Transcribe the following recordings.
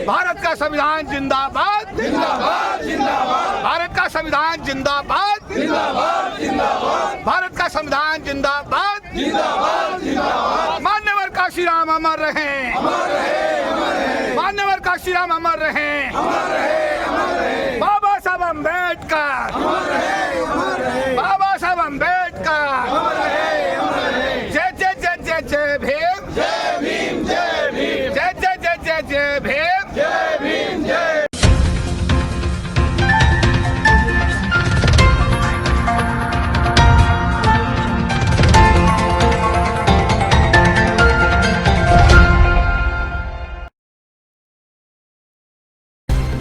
भारत का संविधान जिंदाबाद जिंदाबाद जिंदाबाद। भारत का संविधान जिंदाबाद जिंदाबाद जिंदाबाद। भारत का संविधान जिंदाबाद जिंदाबाद जिंदाबाद। मान्यवर काशीराम अमर रहे, मान्यवर काशीराम अमर रहे, बाबा साहब अम्बेडकर, बाबा साहब अम्बेडकर, जय जय जय जय जय भीम, जय भीम जय भीम, जय जय जय जय जय भीम, जय भीम जय।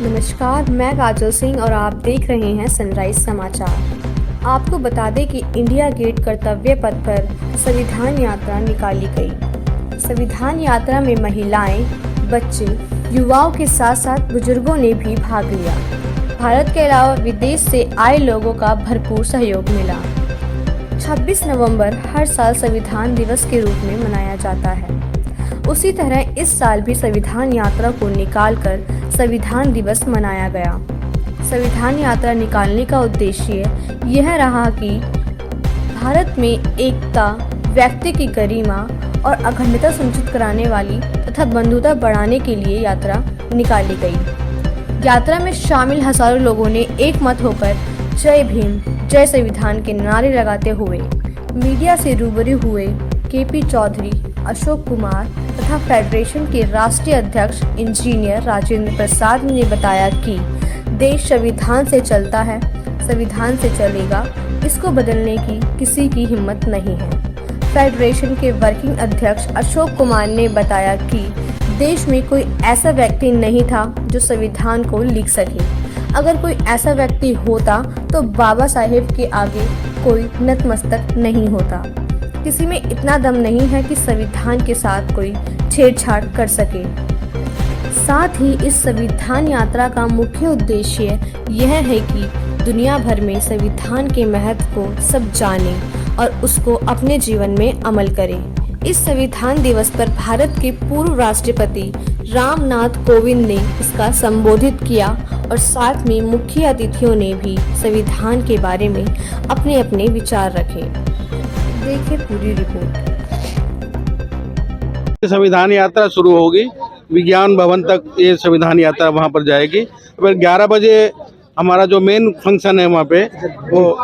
नमस्कार, मैं काजल सिंह और आप देख रहे हैं सनराइज समाचार। आपको बता दें कि इंडिया गेट कर्तव्य पथ पर संविधान यात्रा निकाली गई। संविधान यात्रा में महिलाएं, बच्चे, युवाओं के साथ साथ बुजुर्गों ने भी भाग लिया। भारत के अलावा विदेश से आए लोगों का भरपूर सहयोग मिला। 26 नवंबर हर साल संविधान दिवस के रूप में मनाया जाता है। उसी तरह इस साल भी संविधान यात्रा को निकालकर संविधान दिवस मनाया गया। संविधान यात्रा निकालने का उद्देश्य यह रहा कि भारत में एकता, व्यक्ति की गरिमा और अखंडता सुनिश्चित कराने वाली तथा बंधुता बढ़ाने के लिए यात्रा निकाली गई। यात्रा में शामिल हजारों लोगों ने एक मत होकर जय भीम, जय संविधान के नारे लगाते हुए मीडिया से रूबरू हुए। केपी चौधरी, अशोक कुमार तथा फेडरेशन के राष्ट्रीय अध्यक्ष इंजीनियर राजेंद्र प्रसाद ने बताया कि देश संविधान से चलता है, संविधान से चलेगा, इसको बदलने की किसी की हिम्मत नहीं है। फेडरेशन के वर्किंग अध्यक्ष अशोक कुमार ने बताया कि देश में कोई ऐसा व्यक्ति नहीं था जो संविधान को लिख सके। अगर कोई ऐसा व्यक्ति होता तो बाबा साहेब के आगे कोई नतमस्तक नहीं होता। किसी में इतना दम नहीं है कि संविधान के साथ कोई छेड़छाड़ कर सके। साथ ही इस संविधान यात्रा का मुख्य उद्देश्य यह है कि दुनिया भर में संविधान के महत्व को सब जाने और उसको अपने जीवन में अमल करें। इस संविधान दिवस पर भारत के पूर्व राष्ट्रपति रामनाथ कोविंद ने इसका संबोधित किया और साथ में मुख्य अतिथियों ने भी संविधान के बारे में अपने अपने विचार रखे। देखिए पूरी रिपोर्ट। संविधान यात्रा शुरू होगी, विज्ञान भवन तक ये संविधान यात्रा वहाँ पर जाएगी। फिर 11 बजे हमारा जो मेन फंक्शन है वहाँ पे, वो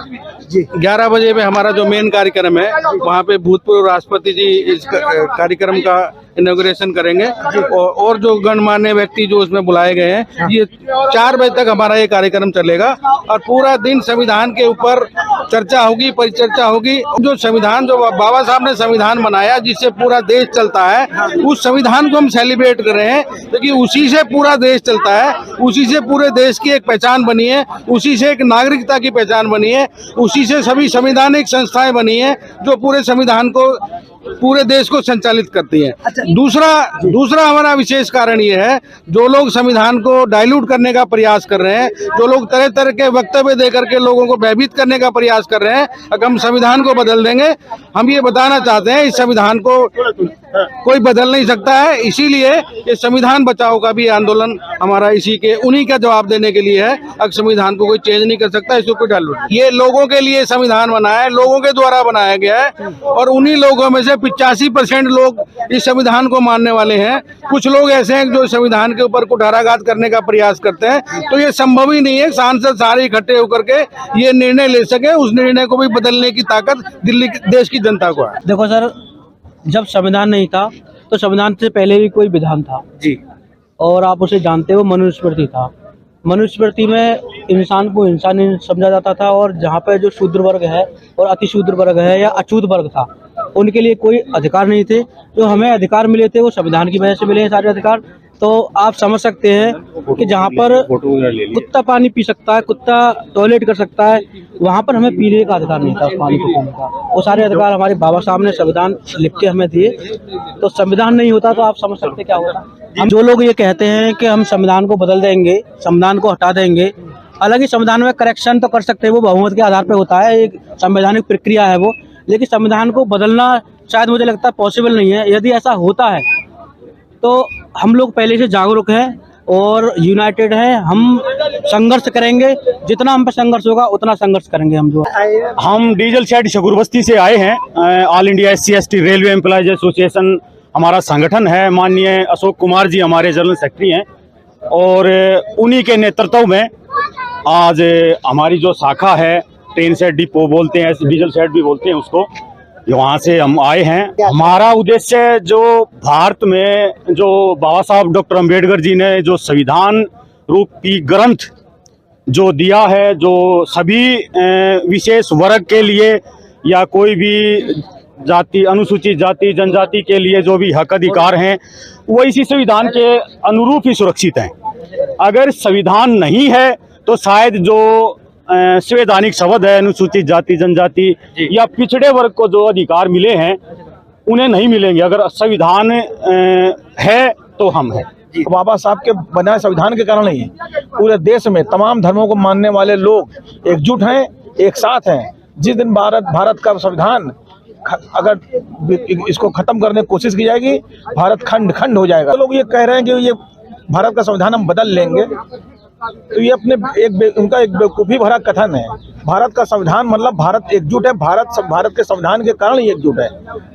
11 बजे में हमारा जो मेन कार्यक्रम है वहाँ पे भूतपूर्व राष्ट्रपति जी इस कार्यक्रम का इनॉग्रेशन करेंगे और जो गणमान्य व्यक्ति जो उसमें बुलाए गए हैं, ये 4 बजे तक हमारा ये कार्यक्रम चलेगा और पूरा दिन संविधान के ऊपर चर्चा होगी, परिचर्चा होगी। जो संविधान, जो बाबा साहब ने संविधान बनाया जिससे पूरा देश चलता है, उस संविधान को हम सेलिब्रेट कर रहे हैं क्योंकि उसी से पूरा देश चलता है, उसी से पूरे देश की एक पहचान बनी है, उसी से एक नागरिकता की पहचान बनी है, उसी से सभी संवैधानिक संस्थाएं बनी है जो पूरे संविधान को, पूरे देश को संचालित करती है। दूसरा हमारा विशेष कारण ये है, जो लोग संविधान को डाइल्यूट करने का प्रयास कर रहे हैं, जो लोग तरह तरह के वक्तव्य देकर के लोगों को भयभीत करने का प्रयास कर रहे हैं, अगर हम संविधान को बदल देंगे, हम ये बताना चाहते हैं इस संविधान को कोई बदल नहीं सकता है। इसीलिए ये संविधान बचाओ का भी आंदोलन हमारा उन्हीं का जवाब देने के लिए है। अगर संविधान को कोई चेंज नहीं कर सकता, इसको कोई डाइल्यूट, ये लोगों के लिए संविधान बना है, लोगों के द्वारा बनाया गया है और उन्हीं लोगों में से 85% लोग इस संविधान को मानने वाले हैं। कुछ लोग ऐसे हैं जो संविधान के ऊपर कुठाराघात करने का प्रयास करते हैं, तो ये संभव ही नहीं है सांसद सारे इकट्ठे होकर के ये निर्णय ले सके। उस निर्णय को भी बदलने की ताकत दिल्ली देश की जनता को है। देखो सर, जब संविधान नहीं था तो संविधान से पहले भी कोई विधान था जी, और आप उसे जानते हो, मनुस्मृति था। मनुस्मृति में इंसान को इंसान नहीं समझा जाता था और जहाँ पे जो शूद्र वर्ग है और अतिशूद्र वर्ग है या अछूत वर्ग था, उनके लिए कोई अधिकार नहीं थे। जो हमें अधिकार मिले थे वो संविधान की वजह से मिले हैं सारे अधिकार। तो आप समझ सकते हैं कि जहाँ पर कुत्ता पानी पी सकता है, कुत्ता टॉयलेट कर सकता है, वहाँ पर हमें पीने का अधिकार नहीं था उस पानी को पीने का। वो सारे अधिकार हमारे बाबा साहब ने संविधान लिख के हमें दिए। तो संविधान नहीं होता तो आप समझ सकते क्या होता। हम जो लोग ये कहते हैं कि हम संविधान को बदल देंगे, संविधान को हटा देंगे, हालांकि संविधान में करेक्शन तो कर सकते हैं, वो बहुमत के आधार पर होता है, एक संवैधानिक प्रक्रिया है वो, लेकिन संविधान को बदलना शायद मुझे लगता है पॉसिबल नहीं है। यदि ऐसा होता है तो हम लोग पहले से जागरूक हैं और यूनाइटेड हैं। हम संघर्ष करेंगे, जितना हम पे संघर्ष होगा उतना संघर्ष करेंगे हम। जो हम डीजल शेड शकुर बस्ती से आए हैं। All India SC/ST railway employees association हमारा संगठन है। माननीय अशोक कुमार जी हमारे जनरल सेक्रेटरी हैं और उन्हीं के नेतृत्व में आज हमारी जो शाखा है, ट्रेन शेड डिपो बोलते हैं, डीजल शेड भी बोलते हैं उसको, वहाँ से हम आए हैं। हमारा उद्देश्य जो भारत में जो बाबा साहब डॉक्टर अंबेडकर जी ने जो संविधान रूपी ग्रंथ जो दिया है, जो सभी विशेष वर्ग के लिए या कोई भी जाति, अनुसूचित जाति जनजाति के लिए जो भी हक अधिकार हैं, वो इसी संविधान के अनुरूप ही सुरक्षित हैं। अगर संविधान नहीं है तो शायद जो संवैधानिक शब्द है अनुसूचित जाति जनजाति या पिछड़े वर्ग को जो अधिकार मिले हैं उन्हें नहीं मिलेंगे। अगर संविधान है तो हम हैं। बाबा साहब के बनाए संविधान के कारण ही पूरे देश में तमाम धर्मों को मानने वाले लोग एकजुट हैं, एक साथ हैं। जिस दिन भारत का संविधान अगर इसको खत्म करने की कोशिश की जाएगी, भारत खंड खंड हो जाएगा। तो लोग ये कह रहे हैं कि ये भारत का संविधान हम बदल लेंगे, तो ये अपने उनका एक बेवकूफ़ी भरा कथन है। भारत का संविधान मतलब भारत एकजुट है, भारत के संविधान के कारण ही एकजुट है।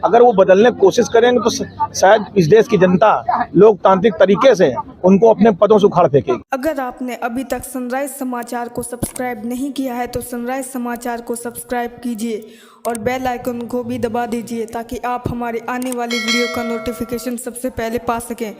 अगर वो बदलने की कोशिश करेंगे तो शायद इस देश की जनता लोकतांत्रिक तरीके से उनको अपने पदों से उखाड़ फेंकेगी। अगर आपने अभी तक सनराइज समाचार को सब्सक्राइब नहीं किया है तो सनराइज समाचार को सब्सक्राइब कीजिए और बेल आइकन को भी दबा दीजिए ताकि आप हमारे आने वाली वीडियो का नोटिफिकेशन सबसे पहले पा सकें।